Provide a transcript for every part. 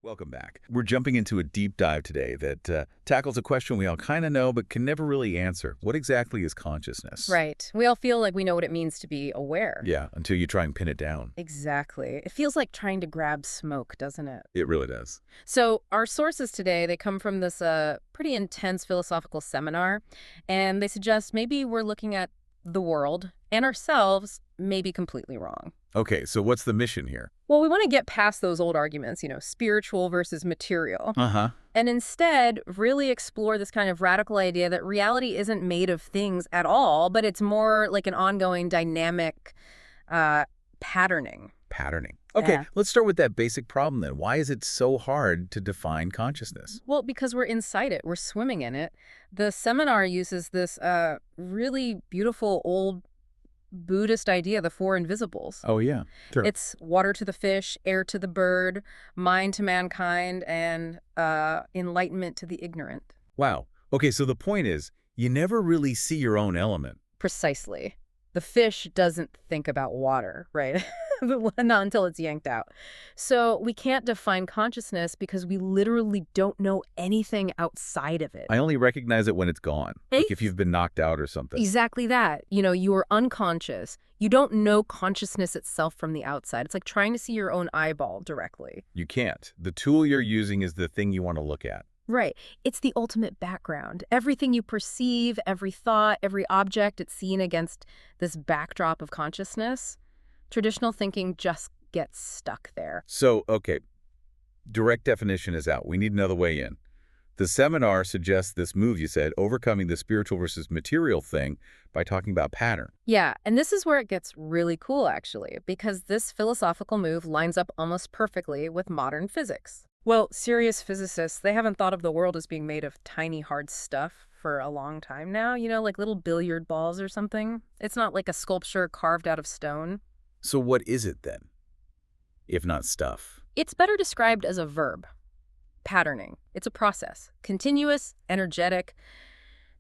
Welcome back. We're jumping into a deep dive today that tackles a question we all kind of know but can never really answer. What exactly is consciousness? Right. We all feel like we know what it means to be aware. Yeah, until you try and pin it down. Exactly. It feels like trying to grab smoke, doesn't it? It really does. So our sources today, they come from this pretty intense philosophical seminar, and they suggest maybe we're looking at the world and ourselves maybe completely wrong. Okay, so what's the mission here? Well, we want to get past those old arguments, spiritual versus material, Uh-huh. and instead really explore this kind of radical idea that reality isn't made of things at all, but it's more like an ongoing dynamic patterning. Patterning. Okay, Yeah. let's start with that basic problem then. Why is it so hard to define consciousness? Well, because we're inside it, we're swimming in it. The seminar uses this really beautiful old Buddhist idea, the four invisibles. Oh, yeah. Sure. It's water to the fish, air to the bird, mind to mankind, and enlightenment to the ignorant. Wow. Okay, so the point is, you never really see your own element. Precisely. The fish doesn't think about water, right? Not until it's yanked out. So we can't define consciousness because we literally don't know anything outside of it. I only recognize it when it's gone. Like if you've been knocked out or something. Exactly that. You are unconscious. You don't know consciousness itself from the outside. It's like trying to see your own eyeball directly. You can't. The tool you're using is the thing you want to look at. Right. It's the ultimate background. Everything you perceive, every thought, every object, it's seen against this backdrop of consciousness. Traditional thinking just gets stuck there. So, okay, direct definition is out. We need another way in. The seminar suggests this move, you said, overcoming the spiritual versus material thing by talking about pattern. Yeah, and this is where it gets really cool, actually, because this philosophical move lines up almost perfectly with modern physics. Well, serious physicists, they haven't thought of the world as being made of tiny, hard stuff for a long time now, like little billiard balls or something. It's not like a sculpture carved out of stone. So what is it then, if not stuff? It's better described as a verb. Patterning. It's a process. Continuous, energetic.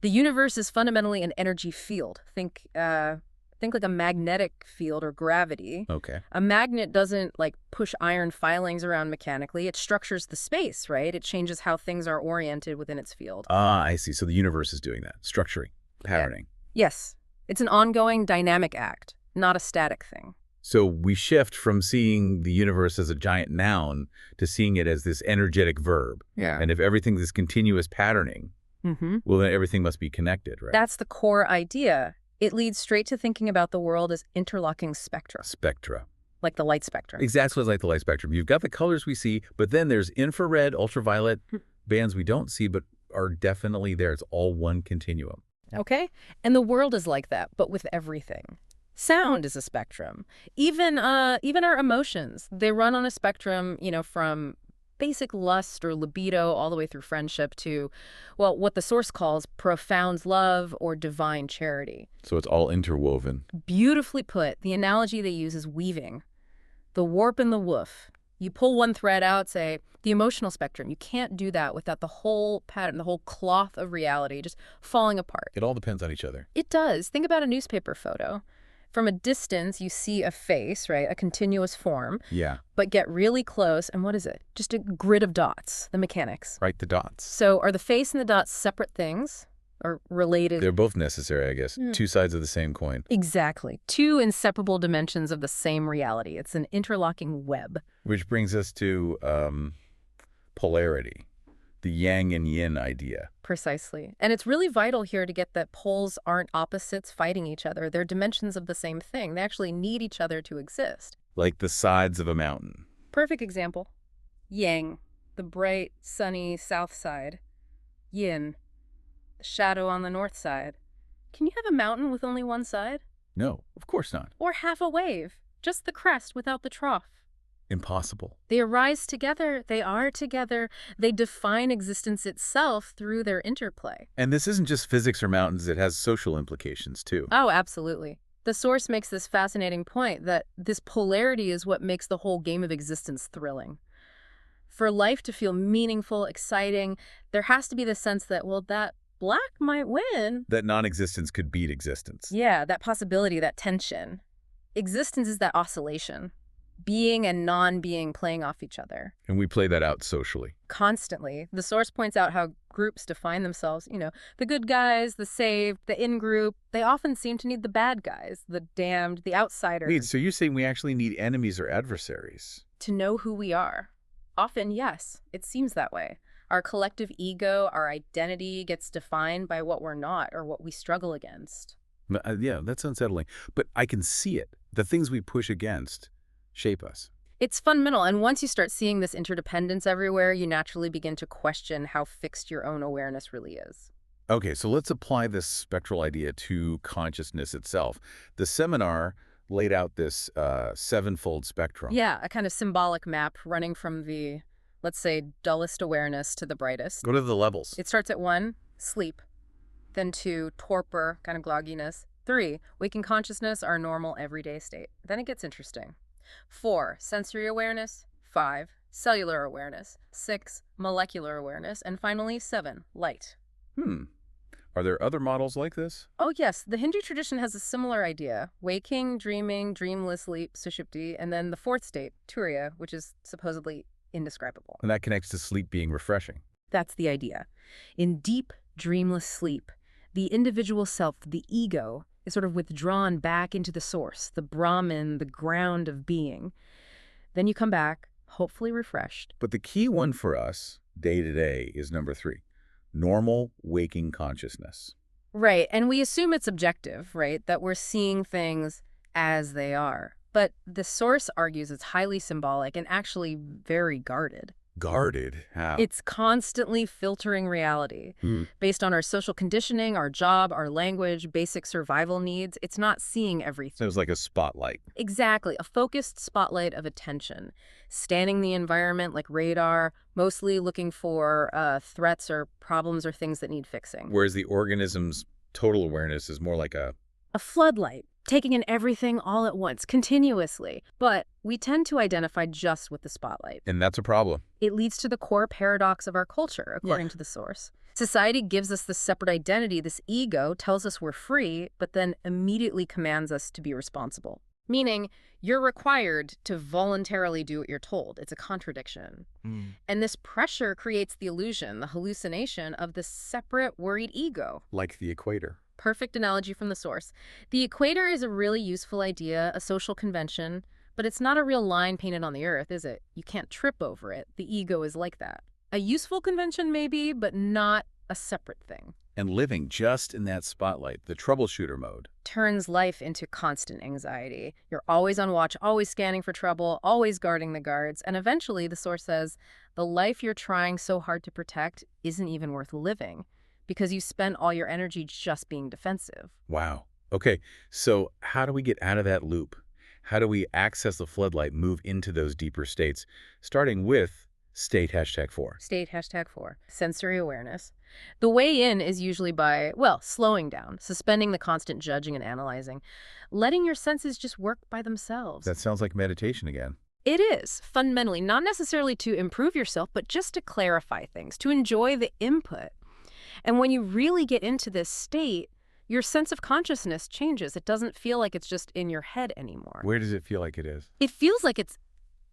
The universe is fundamentally an energy field. Think like a magnetic field or gravity. Okay. A magnet doesn't push iron filings around mechanically. It structures the space, right? It changes how things are oriented within its field. Ah, I see. So the universe is doing that. Structuring, patterning. Yeah. Yes. It's an ongoing dynamic act, not a static thing. So we shift from seeing the universe as a giant noun to seeing it as this energetic verb. Yeah. And if everything is continuous patterning, well, then everything must be connected, right? That's the core idea. It leads straight to thinking about the world as interlocking spectra. Spectra. Like the light spectrum. Exactly like the light spectrum. You've got the colors we see, but then there's infrared, ultraviolet bands we don't see, but are definitely there. It's all one continuum. Okay? And the world is like that, but with everything. Sound is a spectrum. Even our emotions, they run on a spectrum, from basic lust or libido all the way through friendship to, well, what the source calls profound love or divine charity. So it's all interwoven. Beautifully put. The analogy they use is weaving. The warp and the woof. You pull one thread out, say, the emotional spectrum. You can't do that without the whole pattern, the whole cloth of reality just falling apart. It all depends on each other. It does. Think about a newspaper photo. From a distance, you see a face, right? A continuous form. Yeah. But get really close, and what is it? Just a grid of dots, the mechanics. Right, the dots. So are the face and the dots separate things or related? They're both necessary, I guess. Two sides of the same coin. Exactly. Two inseparable dimensions of the same reality. It's an interlocking web. Which brings us to polarity, the yang and yin idea. Precisely. And it's really vital here to get that poles aren't opposites fighting each other. They're dimensions of the same thing. They actually need each other to exist. Like the sides of a mountain. Perfect example. Yang, the bright, sunny south side. Yin, the shadow on the north side. Can you have a mountain with only one side? No, of course not. Or half a wave, just the crest without the trough. Impossible. They arise together, they are together, they define existence itself through their interplay. And this isn't just physics or mountains, it has social implications too. Oh, absolutely. The source makes this fascinating point that this polarity is what makes the whole game of existence thrilling. For life to feel meaningful, exciting, there has to be the sense that, well, that black might win. That non-existence could beat existence. Yeah, that possibility, that tension. Existence is that oscillation. being and non-being playing off each other. And we play that out socially. Constantly. The source points out how groups define themselves. The good guys, the saved, the in-group, they often seem to need the bad guys, the damned, the outsiders. Wait, so you're saying we actually need enemies or adversaries? To know who we are. Often, yes, it seems that way. Our collective ego, our identity gets defined by what we're not or what we struggle against. Yeah, that's unsettling. But I can see it. The things we push against shape us. It's fundamental, and once you start seeing this interdependence everywhere, you naturally begin to question how fixed your own awareness really is. Okay, so let's apply this spectral idea to consciousness itself. The seminar laid out this sevenfold spectrum. Yeah, a kind of symbolic map running from the, let's say, dullest awareness to the brightest. Go to the levels. It starts at 1, sleep. Then 2, torpor, kind of grogginess. 3, waking consciousness, our normal everyday state. Then it gets interesting. 4, sensory awareness. 5, cellular awareness. 6, molecular awareness. And finally, 7, light. Are there other models like this? Oh, yes. The Hindu tradition has a similar idea. Waking, dreaming, dreamless sleep, sushupti, and then the fourth state, turiya, which is supposedly indescribable. And that connects to sleep being refreshing. That's the idea. In deep, dreamless sleep, the individual self, the ego, is sort of withdrawn back into the source, the Brahman, the ground of being. Then you come back, hopefully refreshed. But the key one for us, day to day, is number 3. Normal waking consciousness. Right, and we assume it's objective, right? That we're seeing things as they are. But the source argues it's highly symbolic and actually very guarded. Guarded? How? It's constantly filtering reality. Based on our social conditioning, our job, our language, basic survival needs, it's not seeing everything. So it was like a spotlight. Exactly, a focused spotlight of attention. Scanning the environment like radar, mostly looking for threats or problems or things that need fixing. Whereas the organism's total awareness is more like a floodlight, taking in everything all at once, continuously. But we tend to identify just with the spotlight. And that's a problem. It leads to the core paradox of our culture, according to the source. Society gives us this separate identity, this ego, tells us we're free, but then immediately commands us to be responsible. Meaning, you're required to voluntarily do what you're told. It's a contradiction. And this pressure creates the illusion, the hallucination of this separate, worried ego. Like the equator. Perfect analogy from the source. The equator is a really useful idea, a social convention, but it's not a real line painted on the earth, is it? You can't trip over it. The ego is like that. A useful convention maybe, but not a separate thing. And living just in that spotlight, the troubleshooter mode, turns life into constant anxiety. You're always on watch, always scanning for trouble, always guarding the guards. And eventually, the source says, the life you're trying so hard to protect isn't even worth living because you spent all your energy just being defensive. Wow. Okay, so how do we get out of that loop? How do we access the floodlight, move into those deeper states, starting with state #4? State #4. Sensory awareness. The way in is usually by, well, slowing down, suspending the constant judging and analyzing, letting your senses just work by themselves. That sounds like meditation again. It is, fundamentally, not necessarily to improve yourself, but just to clarify things, to enjoy the input. And when you really get into this state, your sense of consciousness changes. It doesn't feel like it's just in your head anymore. Where does it feel like it is? It feels like it's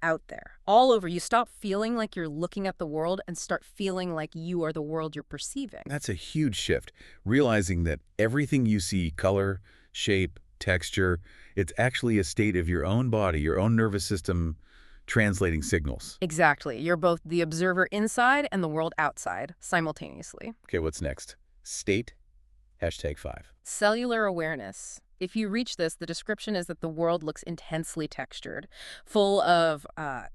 out there, all over. You stop feeling like you're looking at the world and start feeling like you are the world you're perceiving. That's a huge shift, realizing that everything you see, color, shape, texture, it's actually a state of your own body, your own nervous system translating signals. Exactly. You're both the observer inside and the world outside simultaneously. Okay, what's next? State #5. Cellular awareness. If you reach this, the description is that the world looks intensely textured, full of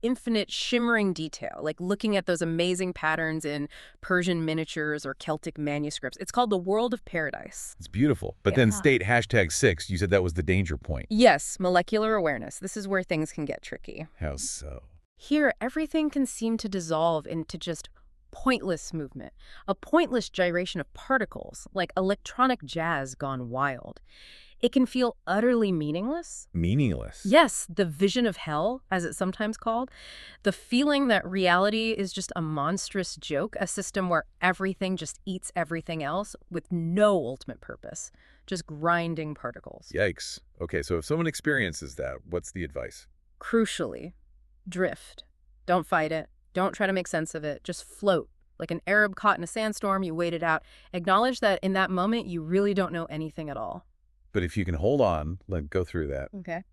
infinite shimmering detail, like looking at those amazing patterns in Persian miniatures or Celtic manuscripts. It's called the world of paradise. It's beautiful. But then state #6, you said that was the danger point. Yes, molecular awareness. This is where things can get tricky. How so? Here, everything can seem to dissolve into just pointless movement, a pointless gyration of particles, like electronic jazz gone wild. It can feel utterly meaningless. Meaningless? Yes, the vision of hell, as it's sometimes called. The feeling that reality is just a monstrous joke, a system where everything just eats everything else with no ultimate purpose, just grinding particles. Yikes. Okay, so if someone experiences that, what's the advice? Crucially, drift. Don't fight it. Don't try to make sense of it. Just float. Like an Arab caught in a sandstorm, you wait it out. Acknowledge that in that moment, you really don't know anything at all. But if you can hold on, go through that, Okay.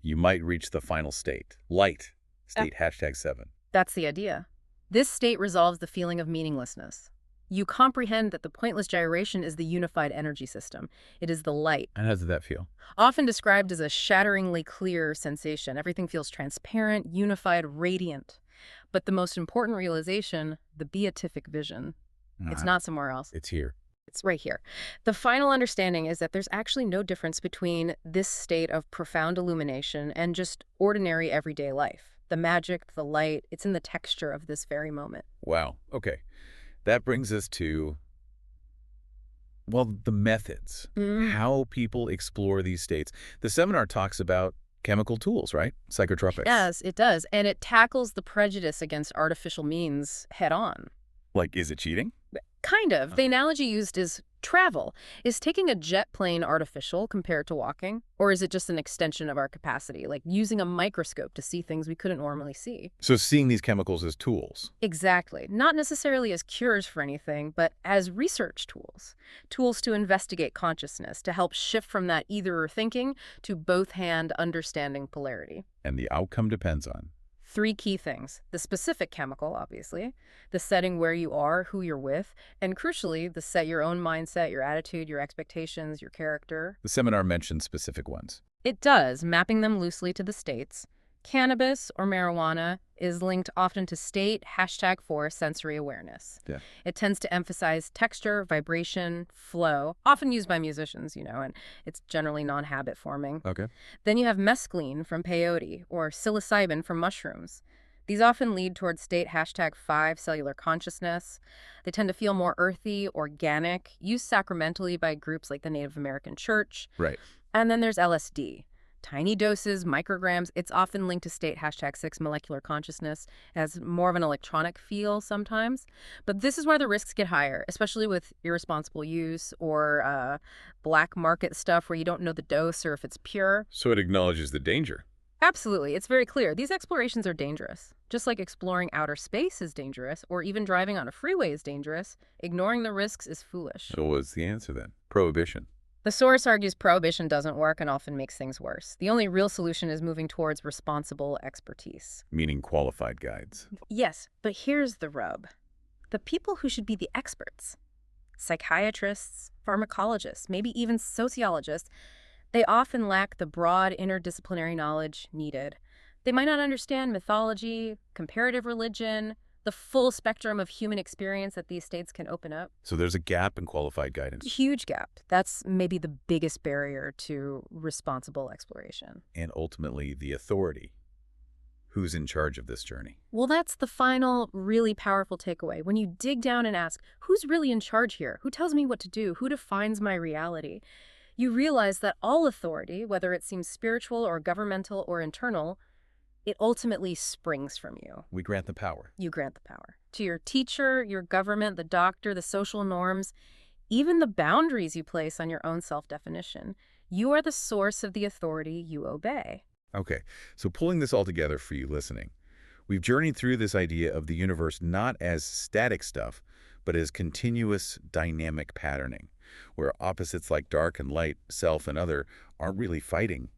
you might reach the final state. Light. State #7. That's the idea. This state resolves the feeling of meaninglessness. You comprehend that the pointless gyration is the unified energy system. It is the light. And how does that feel? Often described as a shatteringly clear sensation. Everything feels transparent, unified, radiant. But the most important realization, the beatific vision, it's not somewhere else. It's here. It's right here. The final understanding is that there's actually no difference between this state of profound illumination and just ordinary everyday life. The magic, the light, it's in the texture of this very moment. Wow. Okay. That brings us to, well, the methods. How people explore these states. The seminar talks about chemical tools, right? Psychotropics. Yes, it does. And it tackles the prejudice against artificial means head on. Like, is it cheating? Kind of. The analogy used is travel. Is taking a jet plane artificial compared to walking? Or is it just an extension of our capacity, like using a microscope to see things we couldn't normally see? So seeing these chemicals as tools. Exactly. Not necessarily as cures for anything, but as research tools. Tools to investigate consciousness, to help shift from that either-or thinking to both-hand understanding polarity. And the outcome depends on. 3 key things. The specific chemical, obviously, the setting where you are, who you're with, and crucially, your own mindset, your attitude, your expectations, your character. The seminar mentions specific ones. It does, mapping them loosely to the states. Cannabis or marijuana is linked often to state #4 sensory awareness. Yeah. It tends to emphasize texture, vibration, flow, often used by musicians, and it's generally non-habit forming. Okay. Then you have mescaline from peyote or psilocybin from mushrooms. These often lead towards state #5 cellular consciousness. They tend to feel more earthy, organic, used sacramentally by groups like the Native American Church. Right. And then there's LSD. Tiny doses, micrograms, it's often linked to state #6 molecular consciousness, as more of an electronic feel sometimes. But this is where the risks get higher, especially with irresponsible use or black market stuff where you don't know the dose or if it's pure. So it acknowledges the danger. Absolutely. It's very clear. These explorations are dangerous. Just like exploring outer space is dangerous, or even driving on a freeway is dangerous, ignoring the risks is foolish. So what's the answer then? Prohibition. The source argues prohibition doesn't work and often makes things worse. The only real solution is moving towards responsible expertise. Meaning qualified guides. Yes, but here's the rub. The people who should be the experts, psychiatrists, pharmacologists, maybe even sociologists, they often lack the broad interdisciplinary knowledge needed. They might not understand mythology, comparative religion, the full spectrum of human experience that these states can open up. So there's a gap in qualified guidance. Huge gap. That's maybe the biggest barrier to responsible exploration. And ultimately, the authority. Who's in charge of this journey? Well, that's the final, really powerful takeaway. When you dig down and ask, who's really in charge here? Who tells me what to do? Who defines my reality? You realize that all authority, whether it seems spiritual or governmental or internal, it ultimately springs from you. We grant the power. You grant the power. To your teacher, your government, the doctor, the social norms, even the boundaries you place on your own self-definition. You are the source of the authority you obey. Okay, so pulling this all together for you listening, we've journeyed through this idea of the universe not as static stuff, but as continuous dynamic patterning, where opposites like dark and light, self and other, aren't really fighting,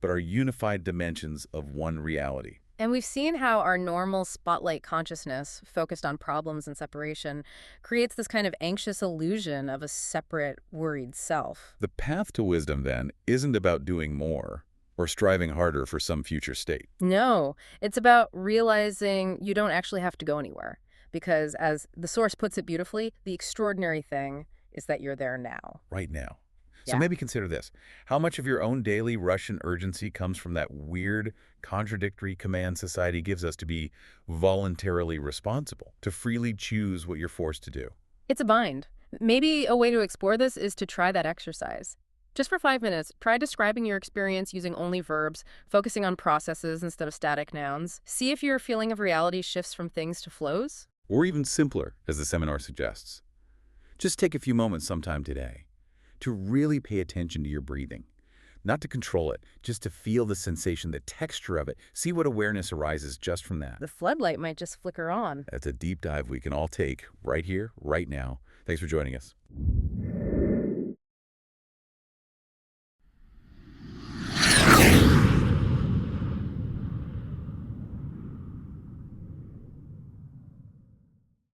but are unified dimensions of one reality. And we've seen how our normal spotlight consciousness, focused on problems and separation, creates this kind of anxious illusion of a separate, worried self. The path to wisdom, then, isn't about doing more or striving harder for some future state. No, it's about realizing you don't actually have to go anywhere. Because as the source puts it beautifully, the extraordinary thing is that you're there now. Right now. So Yeah. maybe consider this. How much of your own daily rush and urgency comes from that weird, contradictory command society gives us to be voluntarily responsible, to freely choose what you're forced to do? It's a bind. Maybe a way to explore this is to try that exercise. Just for 5 minutes, try describing your experience using only verbs, focusing on processes instead of static nouns. See if your feeling of reality shifts from things to flows. Or even simpler, as the seminar suggests. Just take a few moments sometime today to really pay attention to your breathing. Not to control it, just to feel the sensation, the texture of it. See what awareness arises just from that. The floodlight might just flicker on. That's a deep dive we can all take right here, right now. Thanks for joining us.